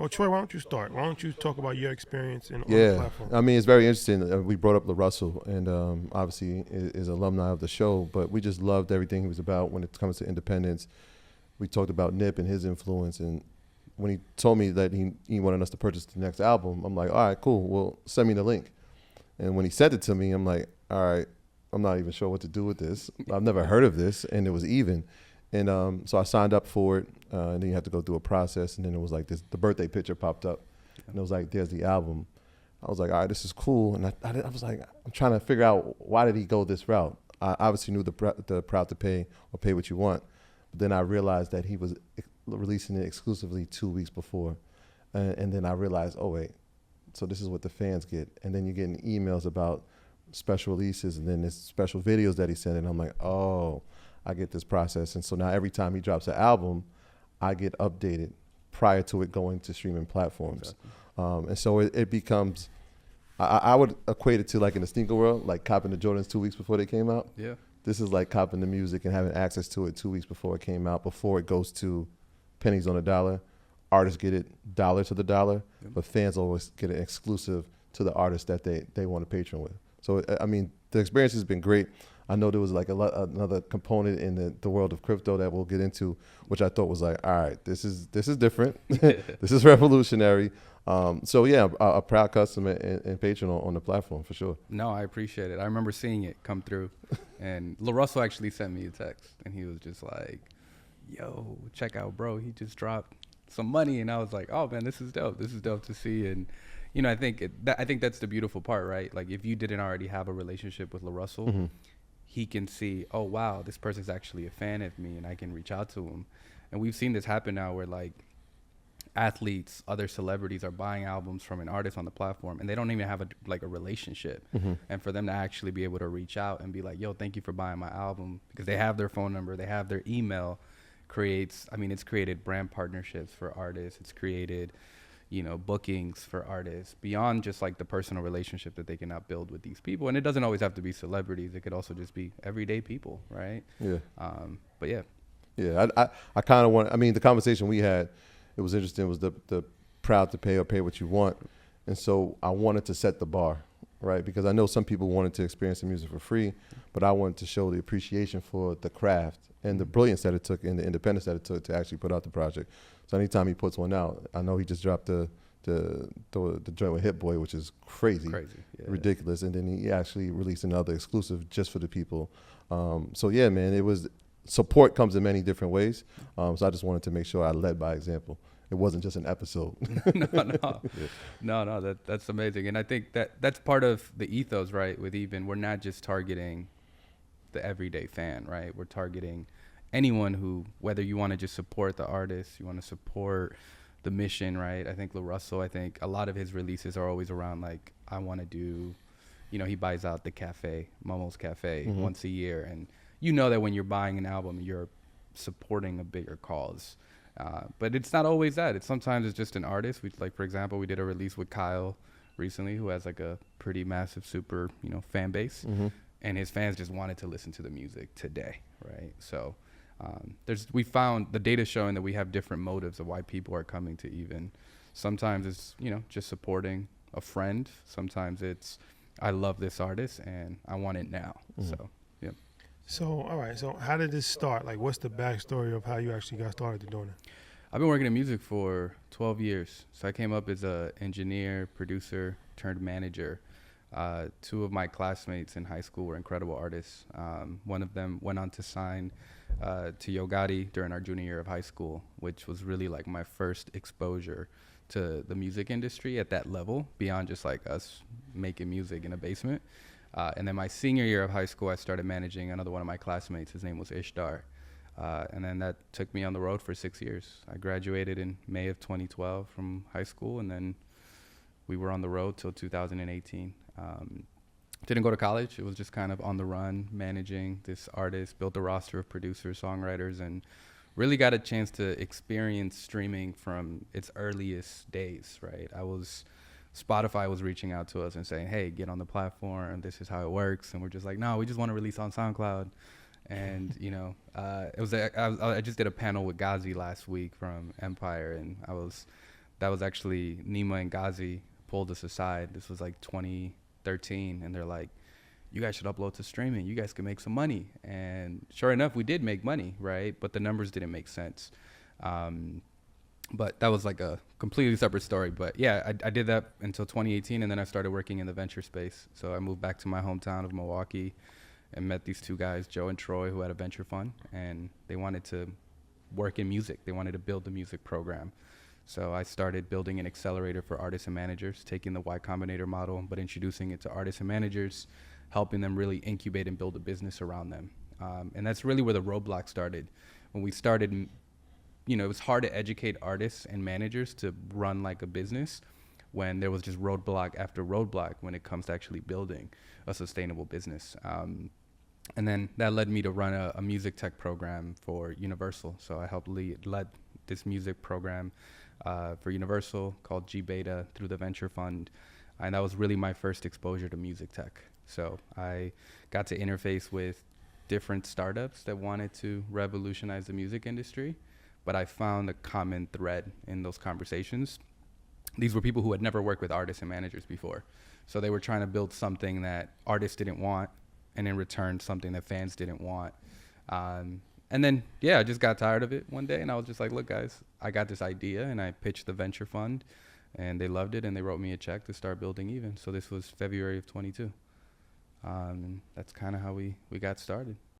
Well, Troy, why don't you start? Why don't you talk about your experience on the Yeah, platform? I mean, it's very interesting. We brought up LaRussell, and obviously is alumni of the show, but we just loved everything he was about when it comes to independence. We talked about Nip and his influence, and when he told me that he wanted us to purchase the next album, I'm like, all right, cool, well, send me the link. And when he sent it to me, I'm like, all right, I'm not even sure what to do with this. I've never heard of this, and it was even. And so I signed up for it, and then you had to go through a process, and then it was like this, the birthday picture popped up, and it was like, there's the album. I was like, all right, this is cool. And I was like, I'm trying to figure out, why did he go this route? I obviously knew the Proud to Pay or Pay What You Want, but then I realized that he was releasing it exclusively 2 weeks before. And then I realized, oh, wait, so this is what the fans get. And then you're getting emails about special releases, and then there's special videos that he sent, and I'm like, oh, I get this process. And so now every time he drops an album, I get updated prior to it going to streaming platforms. Exactly. And so it becomes, I would equate it to like in the sneaker world, like copping the Jordans 2 weeks before they came out. Yeah. This is like copping the music and having access to it 2 weeks before it came out, before it goes to pennies on the dollar. Artists get it dollar to the dollar, but fans always get it exclusive to the artist that they want to patron with. So, I mean, the experience has been great. I know there was like another component in the world of crypto that we'll get into, which I thought was like, all right, this is different. This is revolutionary. So yeah, a proud customer and patron on the platform for sure. No, I appreciate it. I remember seeing it come through, and LaRussell actually sent me a text, and he was just like, yo, check out, bro. He just dropped some money, and I was like, oh man, this is dope. This is dope to see. And you know, I think that's the beautiful part, right? Like if you didn't already have a relationship with LaRussell, Mm-hmm. he can see, oh wow, this person's actually a fan of me, and I can reach out to him. And we've seen this happen now, where like athletes, other celebrities are buying albums from an artist on the platform, and they don't even have a relationship. Mm-hmm. And for them to actually be able to reach out and be like, yo, thank you for buying my album, because they have their phone number, they have their email, it's created brand partnerships for artists. It's created, you know, bookings for artists beyond just like the personal relationship that they can now build with these people. And it doesn't always have to be celebrities. It could also just be everyday people, right? Yeah. But yeah. Yeah, I kind of want. I mean, the conversation we had, it was interesting. Was the proud to pay or pay what you want, and so I wanted to set the bar, right? Because I know some people wanted to experience the music for free, but I wanted to show the appreciation for the craft and the brilliance that it took and the independence that it took to actually put out the project. So anytime he puts one out, I know he just dropped the joint with Hit Boy, which is crazy, Yeah. ridiculous, and then he actually released another exclusive just for the people. So yeah, man, it was. Support comes in many different ways, so I just wanted to make sure I led by example. It wasn't just an episode. No, that's amazing. And I think that's part of the ethos, right? With Even, we're not just targeting the everyday fan, right? We're targeting anyone who, whether you want to just support the artist, you want to support the mission, right? I think LaRussell, I think a lot of his releases are always around like, I want to do, you know, he buys out the cafe, Momo's Cafe, once a year, and you know that when you're buying an album, you're supporting a bigger cause. But it's not always that. Sometimes it's just an artist. For example, we did a release with Kyle recently, who has like a pretty massive, super, you know, fan base. Mm-hmm. And his fans just wanted to listen to the music today, right? So we found the data showing that we have different motives of why people are coming to Even. Sometimes it's, you know, just supporting a friend. Sometimes it's, I love this artist and I want it now. Mm-hmm. So, yeah. So, all right. So, how did this start? Like, what's the backstory of how you actually got started doing it? I've been working in music for 12 years. So I came up as a engineer, producer, turned manager. Two of my classmates in high school were incredible artists. One of them went on to sign to Yo Gotti during our junior year of high school, which was really like my first exposure to the music industry at that level, beyond just like us making music in a basement. And then my senior year of high school, I started managing another one of my classmates. His name was Ishtar. And then that took me on the road for 6 years. I graduated in May of 2012 from high school, and then we were on the road till 2018. Didn't go to college. It was just kind of on the run, managing this artist, built a roster of producers, songwriters, and really got a chance to experience streaming from its earliest days, right? Spotify was reaching out to us and saying, hey, get on the platform. This is how it works. And we're just like, no, we just want to release on SoundCloud. And, you know, I just did a panel with Ghazi last week from Empire, and I was that was actually Nima and Ghazi pulled us aside. This was like 2013, and they're like, you guys should upload to streaming. You guys can make some money. And sure enough, we did make money, right? But the numbers didn't make sense. But that was like a completely separate story. But yeah, I did that until 2018, and then I started working in the venture space. So I moved back to my hometown of Milwaukee and met these two guys, Joe and Troy, who had a venture fund, and they wanted to work in music. They wanted to build the music program. So I started building an accelerator for artists and managers, taking the Y Combinator model, but introducing it to artists and managers, helping them really incubate and build a business around them. And that's really where the roadblock started. When we started, you know, it was hard to educate artists and managers to run like a business when there was just roadblock after roadblock when it comes to actually building a sustainable business. And then that led me to run a music tech program for Universal. So I helped led this music program for Universal called G Beta through the venture fund. And that was really my first exposure to music tech. So I got to interface with different startups that wanted to revolutionize the music industry, but I found a common thread in those conversations. These were people who had never worked with artists and managers before. So they were trying to build something that artists didn't want, and in return, something that fans didn't want. And then, yeah, I just got tired of it one day, and I was just like, look, guys, I got this idea, and I pitched the venture fund, and they loved it, and they wrote me a check to start building Even. So this was February of 22. That's kind of how we got started.